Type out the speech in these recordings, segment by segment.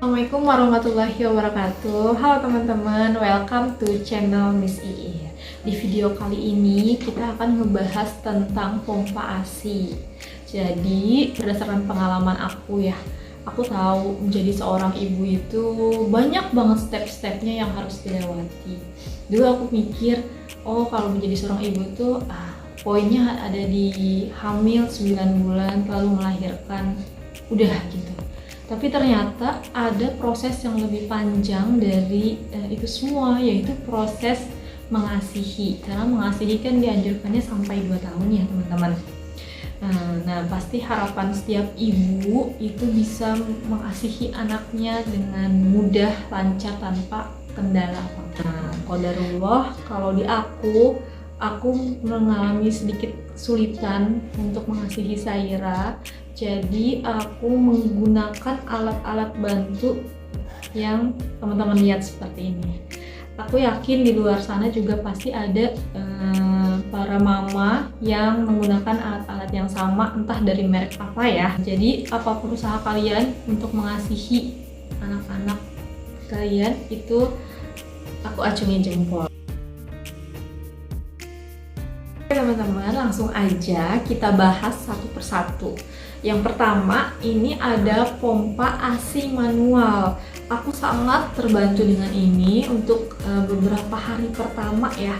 Assalamualaikum warahmatullahi wabarakatuh. Halo teman-teman, welcome to channel Miss Ii. Di video kali ini kita akan ngebahas tentang pompa ASI. Jadi berdasarkan pengalaman aku ya, aku tahu menjadi seorang ibu itu banyak banget step-stepnya yang harus dilewati. Dulu aku mikir, oh kalau menjadi seorang ibu itu poinnya ada di hamil 9 bulan lalu melahirkan, udah gitu. Tapi ternyata ada proses yang lebih panjang dari itu semua, yaitu proses mengasihi. Karena mengasihi kan dianjurkannya sampai 2 tahun ya teman-teman. Nah, pasti harapan setiap ibu itu bisa mengasihi anaknya dengan mudah, lancar, tanpa kendala apa-apa. Nah, qadarullah kalau di aku mengalami sedikit kesulitan untuk mengasihi Saira. Jadi aku menggunakan alat-alat bantu yang teman-teman lihat seperti ini. Aku yakin di luar sana juga pasti ada para mama yang menggunakan alat-alat yang sama, entah dari merek apa ya. Jadi apapun usaha kalian untuk mengasihi anak-anak kalian itu aku acungi jempol. Teman-teman, langsung aja kita bahas satu persatu. Yang pertama, ini ada pompa ASI manual. Aku sangat terbantu dengan ini untuk beberapa hari pertama ya.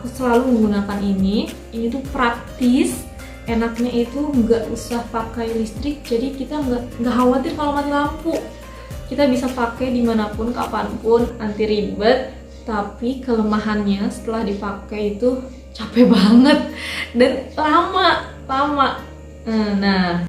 Aku selalu menggunakan ini. Ini tuh praktis. Enaknya itu nggak usah pakai listrik, jadi kita nggak khawatir kalau mati lampu. Kita bisa pakai dimanapun, kapanpun, anti ribet. Tapi kelemahannya setelah dipakai itu capek banget dan lama. Nah,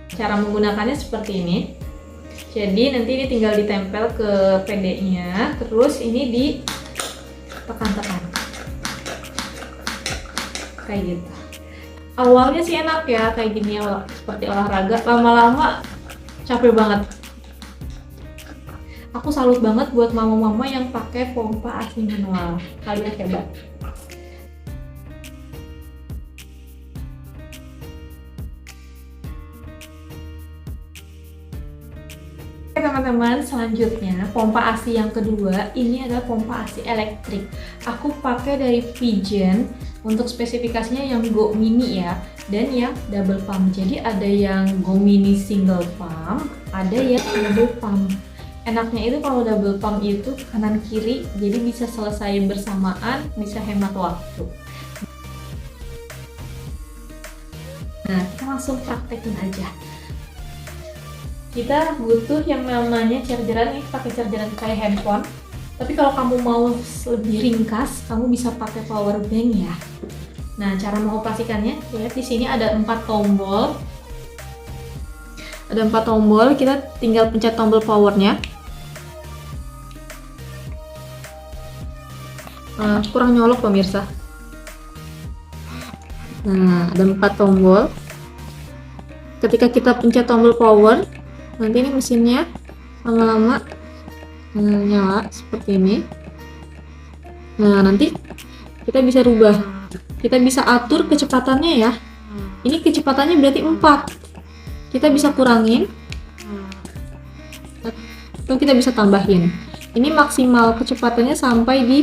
cara menggunakannya seperti ini. Jadi nanti ini tinggal ditempel ke PD-nya, terus ini ditekan-tekan kayak gitu. Awalnya sih enak ya kayak gini ya, seperti olahraga. Lama-lama capek banget. Aku salut banget buat mama-mama yang pakai pompa ASI manual. Kalian hebat. Teman-teman, selanjutnya pompa ASI yang kedua ini adalah pompa ASI elektrik. Aku pakai dari Pigeon. Untuk spesifikasinya yang Go Mini ya, dan yang double pump. Jadi ada yang Go Mini single pump, ada yang double pump. Enaknya itu kalau double pump itu kanan kiri, jadi bisa selesai bersamaan, bisa hemat waktu. Nah, kita langsung praktekin aja. Kita butuh yang namanya chargeran, ini pakai chargeran kayak handphone. Tapi kalau kamu mau lebih ringkas, kamu bisa pakai power bank ya. Nah, cara mengoperasikannya, lihat di sini ada 4 tombol. Ada 4 tombol, kita tinggal pencet tombol powernya. Kurang nyolok pemirsa. Nah, ada 4 tombol. Ketika kita pencet tombol power, nanti ini mesinnya lama-lama nyala seperti ini. Nah, nanti kita bisa rubah, kita bisa atur kecepatannya ya. Ini kecepatannya berarti 4, kita bisa kurangin atau kita bisa tambahin. Ini maksimal kecepatannya sampai di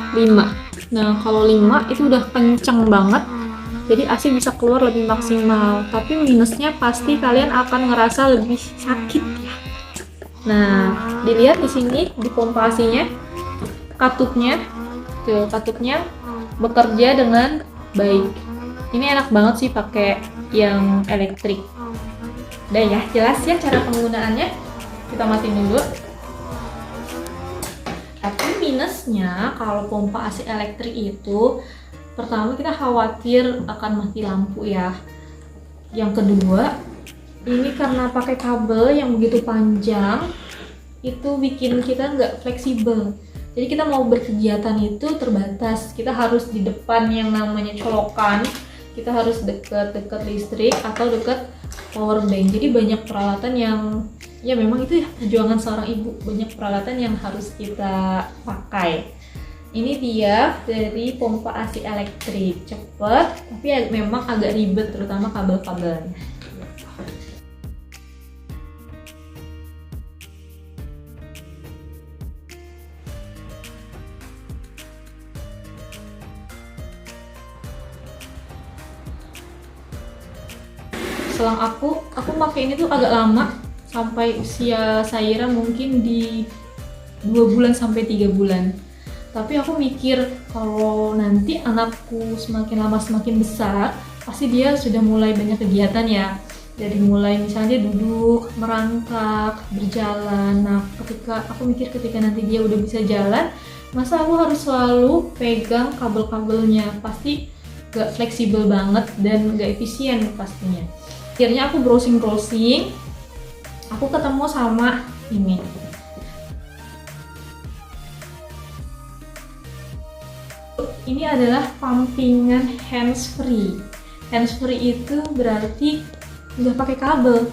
5. Nah, kalau 5 itu udah kenceng banget, jadi ASI bisa keluar lebih maksimal. Tapi minusnya pasti kalian akan ngerasa lebih sakit ya. Nah, dilihat di sini di pompa ASI-nya, katupnya bekerja dengan baik. Ini enak banget sih pakai yang elektrik. Udah ya, jelas ya cara penggunaannya. Kita matiin dulu. Tapi minusnya kalau pompa ASI elektrik itu, pertama kita khawatir akan mati lampu ya. Yang kedua, ini karena pakai kabel yang begitu panjang, itu bikin kita nggak fleksibel. Jadi kita mau berkegiatan itu terbatas. Kita harus di depan yang namanya colokan, kita harus dekat listrik atau dekat power bank. Jadi banyak peralatan yang ya memang itu ya perjuangan seorang ibu, banyak peralatan yang harus kita pakai. Ini dia dari pompa ASI elektrik, cepet tapi memang agak ribet, terutama kabel-kabelnya. selang aku pakai ini tuh agak lama, sampai usia Saira mungkin di 2 bulan sampai 3 bulan. Tapi aku mikir kalau nanti anakku semakin lama semakin besar, pasti dia sudah mulai banyak kegiatan ya. Dari mulai misalnya dia duduk, merangkak, berjalan. Nah, ketika nanti dia udah bisa jalan, masa aku harus selalu pegang kabel-kabelnya? Pasti gak fleksibel banget dan gak efisien pastinya. Akhirnya aku browsing, aku ketemu sama ini. Ini adalah pumpingan hands free. Hands free itu berarti nggak pakai kabel,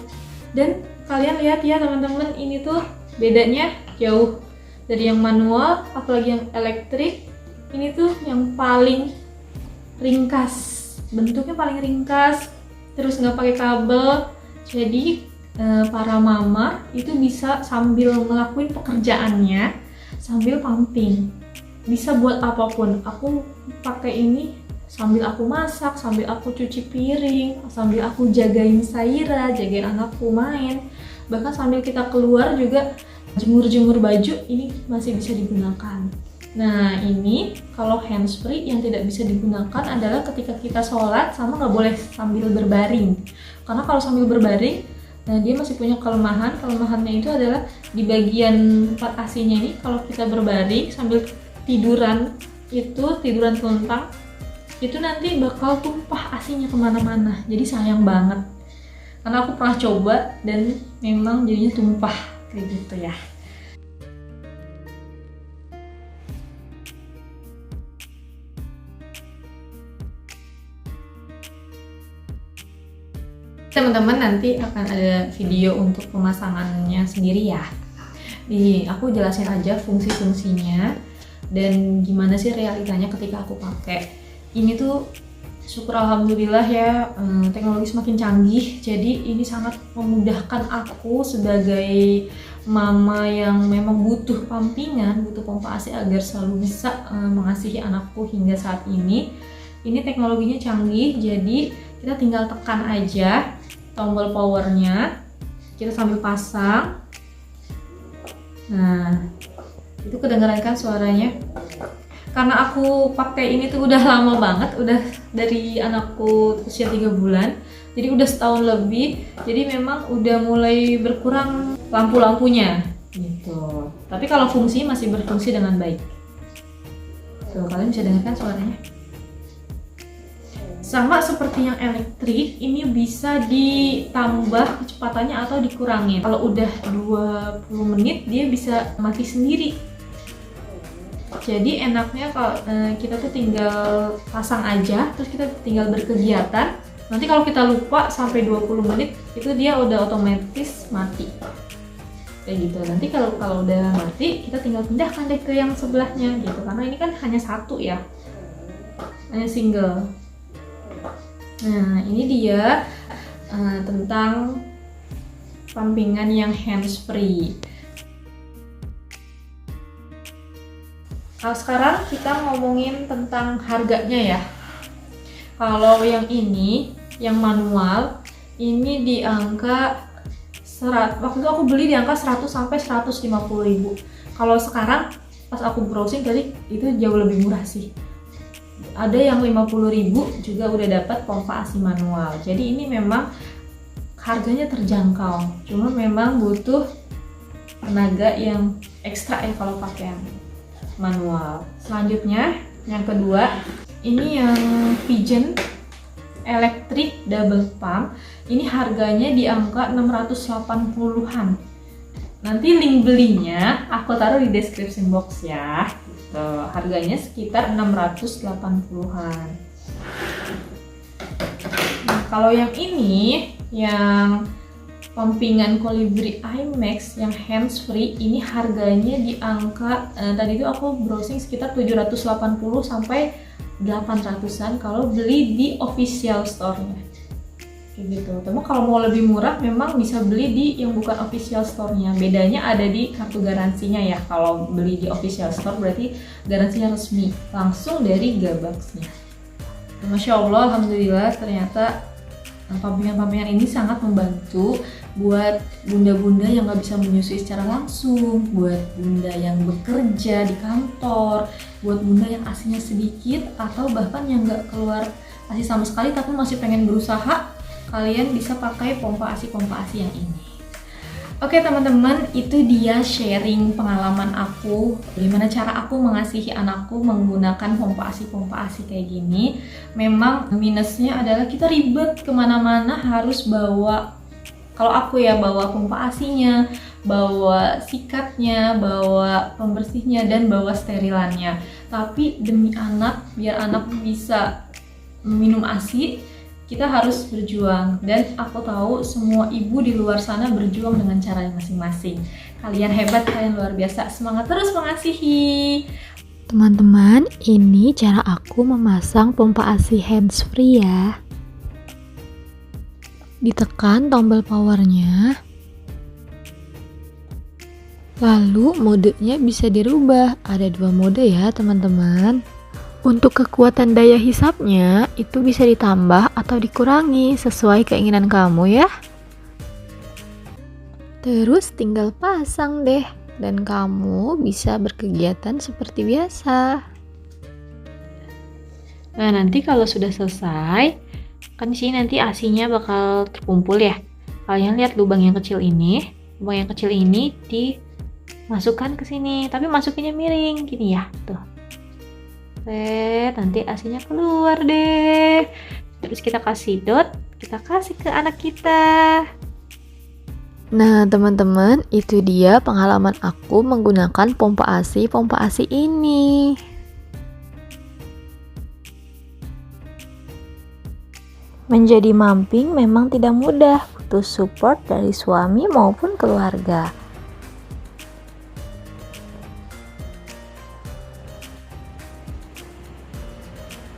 dan kalian lihat ya teman-teman, ini tuh bedanya jauh dari yang manual, apalagi yang elektrik. Ini tuh yang paling ringkas, bentuknya paling ringkas, terus nggak pakai kabel. Jadi para mama itu bisa sambil ngelakuin pekerjaannya sambil pumping, bisa buat apapun. Aku pakai ini sambil aku masak, sambil aku cuci piring, sambil aku jagain Saira, jagain anakku main, bahkan sambil kita keluar juga jemur-jemur baju, ini masih bisa digunakan. Nah, ini kalau hands free yang tidak bisa digunakan adalah ketika kita sholat, sama nggak boleh sambil berbaring. Karena kalau sambil berbaring, nah dia masih punya kelemahannya itu adalah di bagian tempat AC-nya ini. Kalau kita berbaring sambil tiduran telentang, itu nanti bakal tumpah AC-nya kemana-mana. Jadi sayang banget, karena aku pernah coba dan memang jadinya tumpah kayak gitu ya. Teman-teman, nanti akan ada video untuk pemasangannya sendiri ya. Aku jelasin aja fungsi-fungsinya dan gimana sih realitanya ketika aku pakai. Ini tuh syukur alhamdulillah ya, teknologi semakin canggih, jadi ini sangat memudahkan aku sebagai mama yang memang butuh pumpingan, butuh pompa AC agar selalu bisa mengasihi anakku hingga saat ini. Ini teknologinya canggih, jadi kita tinggal tekan aja tombol powernya, kita sambil pasang. Nah, itu kedengeran kan suaranya? Karena aku pakai ini tuh udah lama banget, udah dari anakku usia 3 bulan, jadi udah setahun lebih, jadi memang udah mulai berkurang lampu-lampunya gitu. Tapi kalau fungsi masih berfungsi dengan baik. Tuh, kalian bisa dengarkan suaranya. Sama seperti yang elektrik, ini bisa ditambah kecepatannya atau dikurangin. Kalau udah 20 menit dia bisa mati sendiri. Jadi enaknya kalau kita tuh tinggal pasang aja, terus kita tinggal berkegiatan. Nanti kalau kita lupa sampai 20 menit, itu dia udah otomatis mati. Kayak gitu. Nanti kalau udah mati, kita tinggal pindahkan deh ke yang sebelahnya gitu. Karena ini kan hanya satu ya, hanya single. Nah, ini dia tentang pumpingan yang hands free. Kalau sekarang kita ngomongin tentang harganya ya. Kalau yang ini, yang manual, ini di angka waktu itu aku beli di angka 100 sampai 150 ribu. Kalau sekarang pas aku browsing tadi itu jauh lebih murah sih. Ada yang 50 ribu juga udah dapat pompa AC manual. Jadi ini memang harganya terjangkau. Cuma memang butuh tenaga yang ekstra ya kalau pakai yang manual. Selanjutnya yang kedua, ini yang Pigeon Electric Double Pump. Ini harganya di angka 680-an. Nanti link belinya aku taruh di description box ya. Gitu. Harganya sekitar 680-an. Nah, kalau yang ini, yang pumpingan Colibri IMAX yang hands free, ini harganya di angka tadi itu aku browsing sekitar 780 sampai 800-an kalau beli di official store-nya. Kayak gitu. Tapi kalau mau lebih murah memang bisa beli di yang bukan official store-nya. Bedanya ada di kartu garansinya ya. Kalau beli di official store berarti garansinya resmi, langsung dari Gabax-nya. Masya Allah, alhamdulillah ternyata Nah, pampingan-pampingan ini sangat membantu buat bunda-bunda yang nggak bisa menyusui secara langsung, buat bunda yang bekerja di kantor, buat bunda yang asinya sedikit, atau bahkan yang nggak keluar asi sama sekali tapi masih pengen berusaha, kalian bisa pakai pompa ASI yang ini. Oke teman-teman, itu dia sharing pengalaman aku gimana cara aku mengasihi anakku menggunakan pompa ASI kayak gini. Memang minusnya adalah kita ribet kemana-mana, harus bawa, kalau aku ya bawa pompa ASI-nya, bawa sikatnya, bawa pembersihnya, dan bawa sterilannya. Tapi demi anak, biar anak bisa minum ASI, kita harus berjuang, dan aku tahu semua ibu di luar sana berjuang dengan cara masing-masing. Kalian hebat, kalian luar biasa. Semangat terus mengasihi. Teman-teman, ini cara aku memasang pompa ASI hands free ya. Ditekan tombol powernya, lalu modenya bisa dirubah. Ada 2 mode ya teman-teman. Untuk kekuatan daya hisapnya itu bisa ditambah atau dikurangi sesuai keinginan kamu ya. Terus tinggal pasang deh dan kamu bisa berkegiatan seperti biasa. Nah, nanti kalau sudah selesai, kan di sini nanti ASI-nya bakal terkumpul ya. Kalian lihat lubang yang kecil ini, dimasukkan ke sini, tapi masukinnya miring gini ya, tuh. Nanti ASI-nya keluar deh. Terus kita kasih dot, kita kasih ke anak kita. Nah teman-teman, itu dia pengalaman aku menggunakan pompa ASI ini. Menjadi mamping memang tidak mudah, butuh support dari suami maupun keluarga.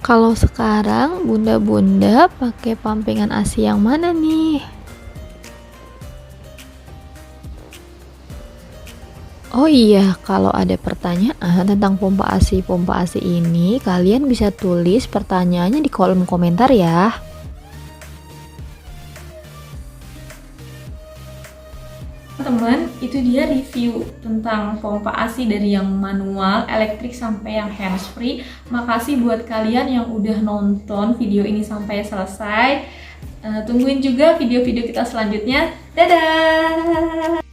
Kalau sekarang bunda-bunda pakai pampingan ASI yang mana nih? Oh iya, kalau ada pertanyaan tentang pompa ASI ini, kalian bisa tulis pertanyaannya di kolom komentar ya. Teman-teman, itu dia review tentang pompa ASI dari yang manual, elektrik sampai yang hands free. Makasih buat kalian yang udah nonton video ini sampai selesai. Tungguin juga video-video kita selanjutnya. Dadah!